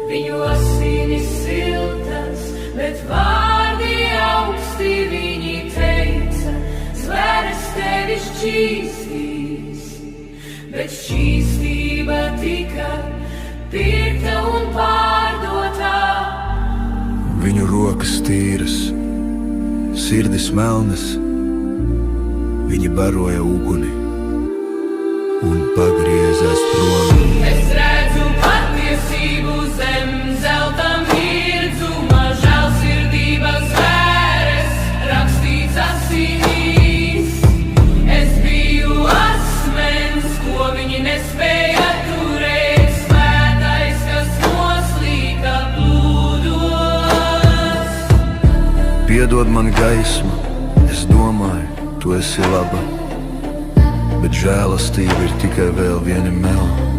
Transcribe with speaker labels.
Speaker 1: Viņu asinis siltas, bet vārdi augsti viņi teica, zvēres tevi šķīstīs, bet šķīstība tika pirkta un pārdotā.
Speaker 2: Viņu rokas tīras, sirdis melnas, viņi baroja uguni un pagriezās prom.
Speaker 1: Es redzu patiesību zem zelta mirdzuma, žēlsirdības zvēres rakstīts asinīs. Es biju asmens, ko viņi nespēja turēt, svētais, kas noslīka plūdos.
Speaker 2: Piedod man gaismu, es domāju, tu esi laba, bet žēlastība ir tikai vēl viena melna.